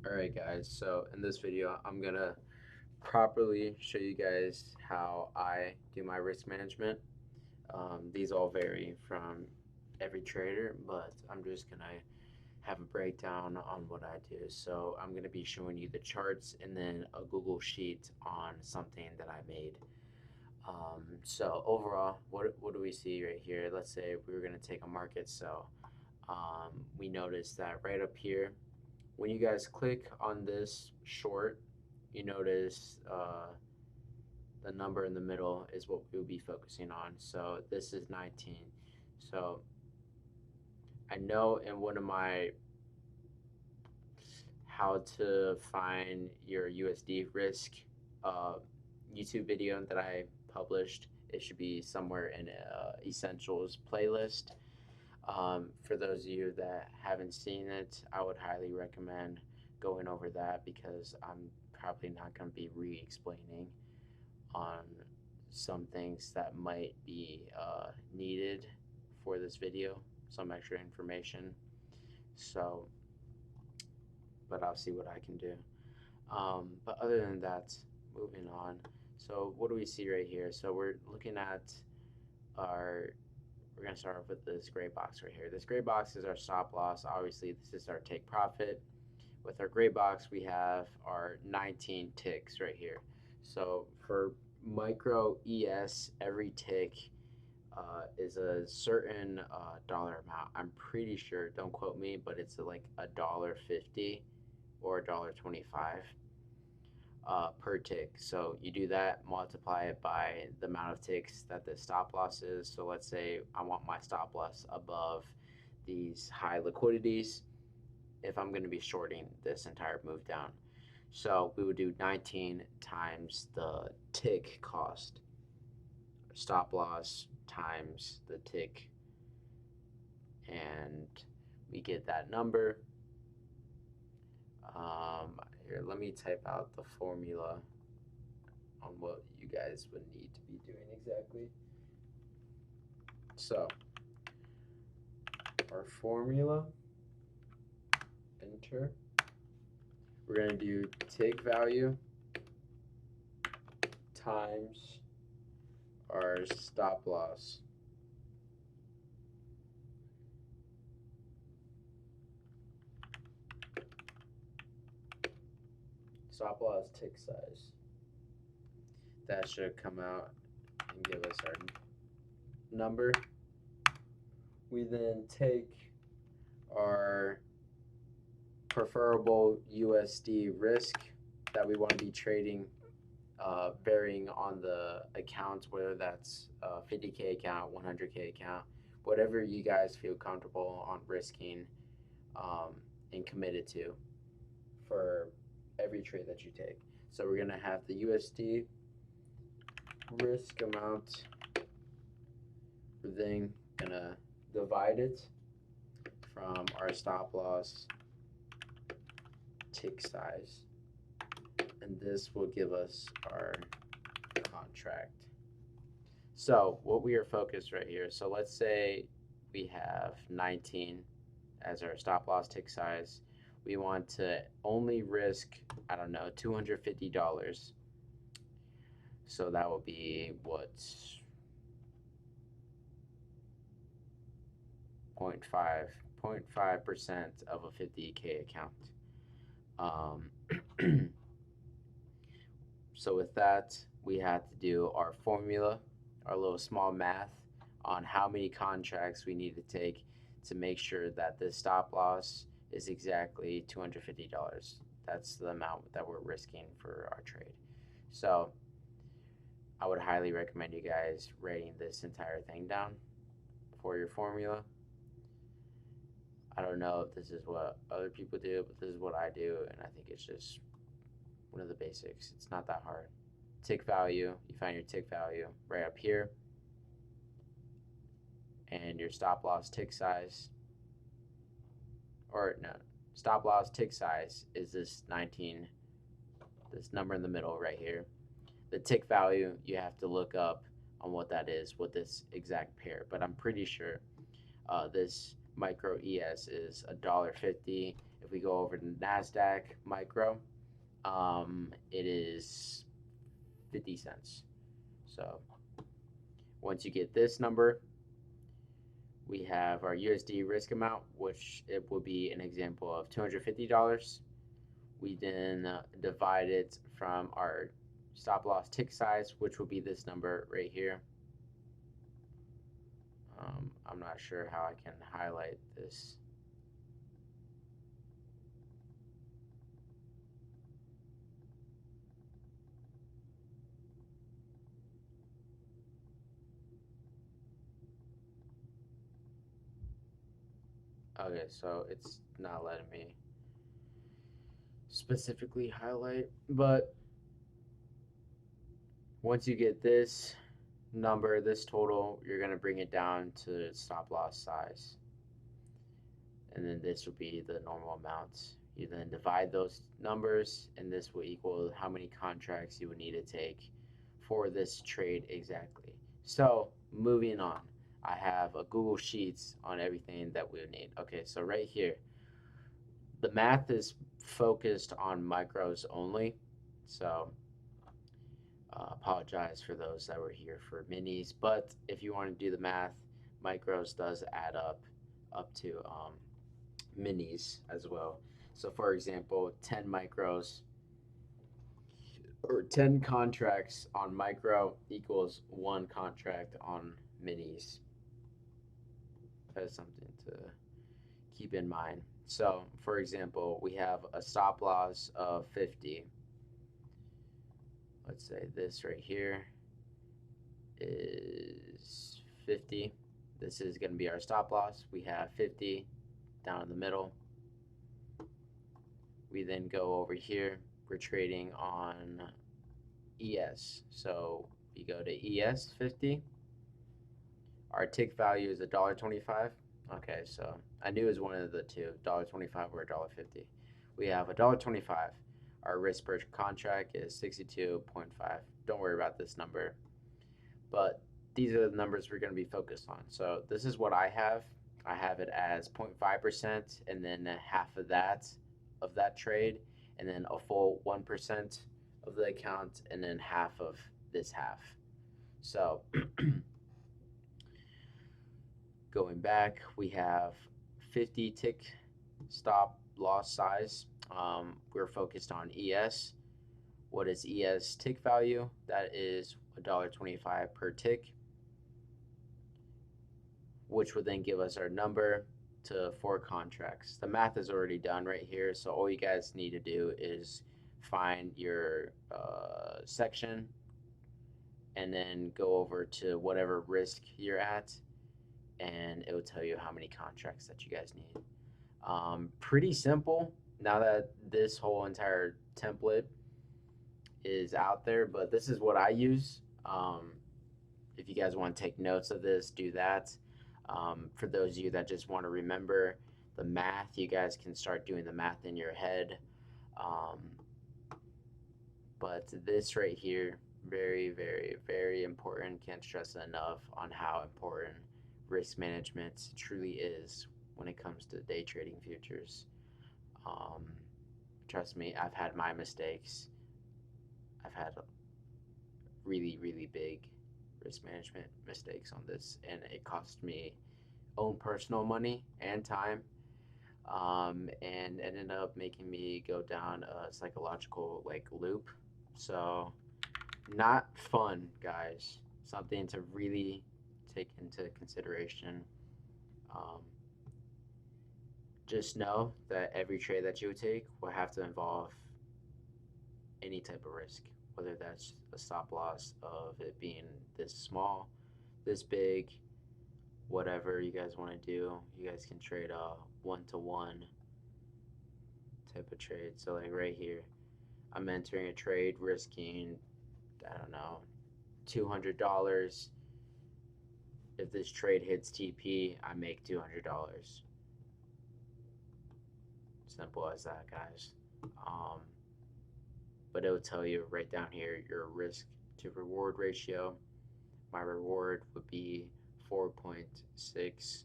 Alright guys, so in this video I'm gonna properly show you guys how I do my risk management. These all vary from every trader, but I'm just gonna have a breakdown on what I do. So I'm gonna be showing you the charts and then a Google Sheet on something that I made. So overall, what do we see right here? Let's say we were gonna take a market sell. We notice that right up here when you guys click on this short, you notice the number in the middle is what we'll be focusing on. So this is 19. So I know in one of my how to find your USD risk uh, YouTube video that I published, it should be somewhere in essentials playlist. For those of you that haven't seen it, I would highly recommend going over that because I'm probably not going to be re explaining on some things that might be needed for this video, some extra information. So, but I'll see what I can do. But other than that, moving on. So, what do we see right here? So, we're looking at our we're going to start off with this gray box right here. This gray box is our stop loss. Obviously, this is our take profit. With our gray box, we have our 19 ticks right here. So for micro ES, every tick is a certain dollar amount. I'm pretty sure, don't quote me, but it's like $1.50 or $1.25 per tick. So you do that, multiply it by the amount of ticks that the stop loss is. So let's say I want my stop loss above these high liquidities if I'm going to be shorting this entire move down. So we would do 19 times the tick cost, stop loss times the tick, and we get that number. Here, let me type out the formula on what you guys would need to be doing exactly. So, our formula, enter. We're going to do tick value times our stop loss. Stop loss tick size. That should come out and give us our number. We then take our preferable USD risk that we want to be trading, varying on the account, whether that's a 50K account, 100K account, whatever you guys feel comfortable on risking and committed to for every trade that you take. So we're going to have the USD risk amount. We're then going to divide it from our stop loss tick size, and this will give us our contract. So what we are focused right here, so let's say we have 19 as our stop loss tick size. We want to only risk, I don't know, $250. So that will be what, 0.5% of a 50K account. Um, so with that, we had to do our formula, our little small math on how many contracts we need to take to make sure that the stop loss is exactly $250. That's the amount that we're risking for our trade. So I would highly recommend you guys writing this entire thing down for your formula. I don't know if this is what other people do, but this is what I do, and I think it's just one of the basics. It's not that hard. Tick value, you find your tick value right up here, and your stop loss tick size, or no, stop loss tick size is this 19, this number in the middle right here. The tick value, you have to look up on what that is with this exact pair, but I'm pretty sure this micro ES is $1.50. If If we go over to NASDAQ micro, it is 50 cents. So once you get this number, we have our USD risk amount, which it will be an example of $250. We then divide it from our stop loss tick size, which will be this number right here. I'm not sure how I can highlight this. Okay, so it's not letting me specifically highlight, but once you get this number, this total, you're going to bring it down to stop loss size. And then this will be the normal amounts. You then divide those numbers, and this will equal how many contracts you would need to take for this trade exactly. So moving on, I have a Google Sheets on everything that we would need. Okay, so right here, the math is focused on micros only. So apologize for those that were here for minis, but if you want to do the math, micros does add up to minis as well. So for example, 10 micros or 10 contracts on micro equals 1 contract on minis. That's something to keep in mind. So for example, we have a stop loss of 50. Let's say this right here is 50. This is going to be our stop loss. We have 50 down in the middle. We then go over here. We're trading on ES. So we go to ES 50. Our tick value is $1.25. Okay, so I knew it was one of the two, $1.25 or $1.50. We have $1.25. Our risk per contract is 62.5. Don't worry about this number. But these are the numbers we're going to be focused on. So this is what I have. I have it as 0.5% and then half of that trade, and then a full 1% of the account, and then half of this half. So going back, we have 50 tick stop loss size. We're focused on ES. What is ES tick value? That is $1.25 per tick, which would then give us our number to 4 contracts. The math is already done right here, so all you guys need to do is find your section and then go over to whatever risk you're at, and it will tell you how many contracts that you guys need. Pretty simple now that this whole entire template is out there, but this is what I use. If you guys want to take notes of this, do that. For those of you that just want to remember the math, you guys can start doing the math in your head. But this right here, very, very, very important. Can't stress enough on how important risk management truly is when it comes to day trading futures. Trust me, I've had my mistakes. I've had really, really big risk management mistakes on this, and it cost me own personal money and time, and ended up making me go down a psychological loop. So not fun, guys. Something to really take into consideration. Just know that every trade that you take will have to involve any type of risk, whether that's a stop loss of it being this small, this big, whatever you guys want to do. You guys can trade a 1-to-1 type of trade. So like right here, I'm entering a trade risking, I don't know, $200. If this trade hits TP, I make $200. Simple as that, guys. But it will tell you right down here your risk to reward ratio. My reward would be 4.6.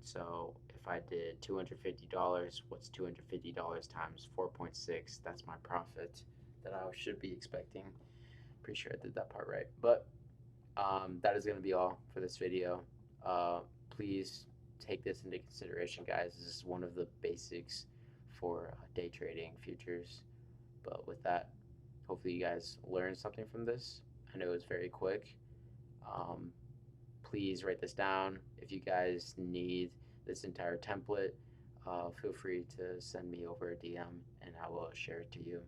So if if I did $250, what's $250 times 4.6? That's my profit that I should be expecting. Pretty sure I did that part right. But that is going to be all for this video. Please take this into consideration, guys. This is one of the basics for day trading futures. But with that, hopefully you guys learned something from this. I know it was very quick. Um, please write this down. If you guys need this entire template, feel free to send me over a DM and I will share it to you.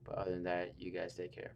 But other than that, you guys take care.